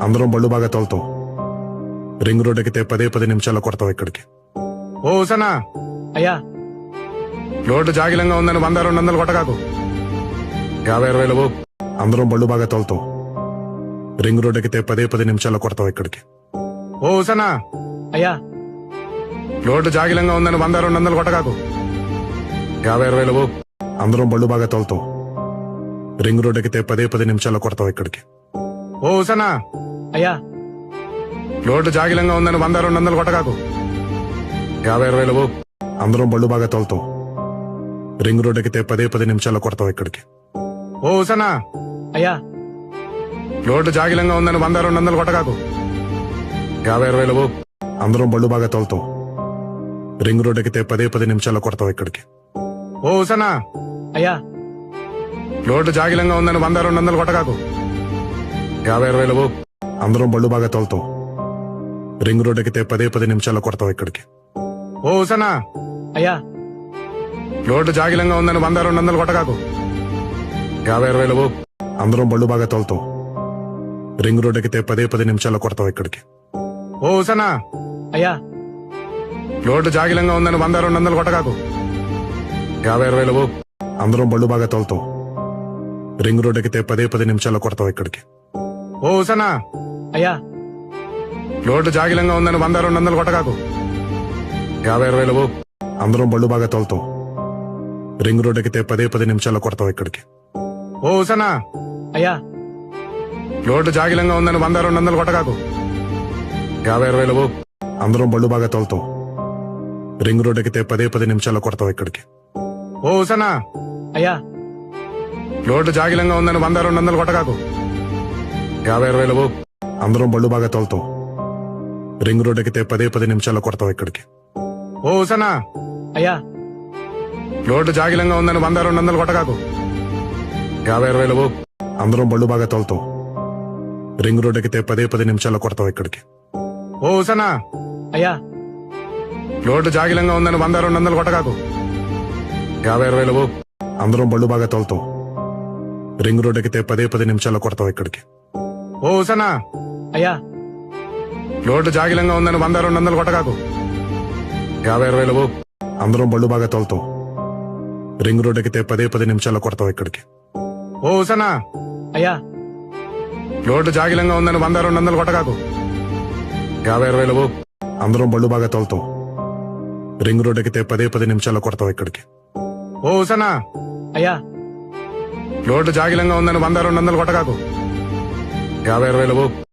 అందరం బళ్ళు బాగా తోలుతాం. రింగ్ రోడ్ ఎక్కితే 10 నిమిషాల్లో కొడతావు ఇక్కడికి. ఓ సనా అయ్యా రోడ్డు జాగిలంగా ఉందని 100-200 కొట్టగాకు. 50-60 అందరం బళ్ళు బాగా తోలుతాం. రింగ్ రోడ్ ఎక్కితే 10 నిమిషాల్లో కొడతావు ఇక్కడికి. ఓ సనా అయ్యా రోడ్డు జాగిలంగా ఉందని 100-200 కొట్టగాకు. 50-60 అందరం బళ్ళు బాగా తోలుతాం. రింగ్ రోడ్ ఎక్కితే 10 నిమిషాల్లో కొడతావు ఇక్కడికి. ఓ సనా అయ్యా రోడ్డు జాగిలంగా ఉందని 100-200 కొట్టగాకు. 50-60 అందరం బళ్ళు బాగా తోలుతాం. రింగ్ రోడ్ ఎక్కితే 10 నిమిషాల్లో కొడతావు ఇక్కడికి. ఓ సనా అయ్యా రోడ్డు జాగిలంగా ఉందని 100-200 కొట్టగాకు. 50-60 అందరం బళ్ళు బాగా తోలుతాం. రింగ్ రోడ్ ఎక్కితే 10 నిమిషాల్లో కొడతావు ఇక్కడికి. ఓ సనా అయ్యా రోడ్డు జాగిలంగా ఉందని 100-200 కొట్టగాకు. 50-60 అందరం బళ్ళు బాగా తోలుతాం. రింగ్ రోడ్ ఎక్కితే 10 నిమిషాల్లో కొడతావు ఇక్కడికి. ఓ సనా అయ్యా రోడ్డు జాగిలంగా ఉందని 100-200 కొట్టగాకు. 50-60 అందరం బళ్ళు బాగా తోలుతాం. రింగ్ రోడ్ ఎక్కితే 10 నిమిషాల్లో కొడతావు ఇక్కడికి. ఓ సనా అయ్యా రోడ్డు జాగిలంగా ఉందని 100-200 కొట్టగాకు. 50-60 అందరం బళ్ళు బాగా తోలుతాం. రింగ్ రోడ్ ఎక్కితే 10 నిమిషాల్లో కొడతావు ఇక్కడికి. ఓ సనా అయ్యా రోడ్డు జాగిలంగా ఉందని 100-200 కొట్టగాకు. 50-60 అందరం బళ్ళు బాగా తోలుతాం. రింగ్ రోడ్ ఎక్కితే 10 నిమిషాల్లో కొడతావు ఇక్కడికి. ఓ సనా అయ్యా రోడ్డు జాగిలంగా ఉందని 100-200 కొట్టగాకు. 50-60 అందరం బళ్ళు బాగా తోలుతాం. రింగ్ రోడ్ ఎక్కితే 10 నిమిషాల్లో కొడతావు ఇక్కడికి. ఓ సనా అయ్యా రోడ్డు జాగిలంగా ఉందని 100-200 కొట్టగాకు. 50-60 అందరం బళ్ళు బాగా తోలుతాం. రింగ్ రోడ్ ఎక్కితే 10 నిమిషాల్లో కొడతావు ఇక్కడికి. ఓ సనా అయ్యా రోడ్డు జాగిలంగా ఉందని 100-200 కొట్టగాకు. 50-60 అందరం బళ్ళు బాగా తోలుతాం. రింగ్ రోడ్ ఎక్కితే 10 నిమిషాల్లో కొడతావు ఇక్కడికి. ఓ సనా అయ్యా రోడ్డు జాగిలంగా ఉందని 100-200 కొట్టగాకు. 50-60 అందరం బళ్ళు బాగా తోలుతాం. రింగ్ రోడ్ ఎక్కితే 10 నిమిషాల్లో కొడతావు ఇక్కడికి. ఓ సనా అయ్యా రోడ్డు జాగిలంగా ఉందని 100-200 కొట్టగాకు. 50-60 అందరం బళ్ళు బాగా తోలుతాం. రింగ్ రోడ్ ఎక్కితే 10 నిమిషాల్లో కొడతావు ఇక్కడికి. ఓ సనా అయ్యా రోడ్డు జాగిలంగా ఉందని 100-200 కొట్టగాకు. 50-60 అందరం బళ్ళు బాగా తోలుతాం. రింగ్ రోడ్ ఎక్కితే 10 నిమిషాల్లో కొడతావు ఇక్కడికి. ఓ సనా అయ్యా రోడ్డు జాగిలంగా ఉందని 100-200 కొట్టగాకు. 50-60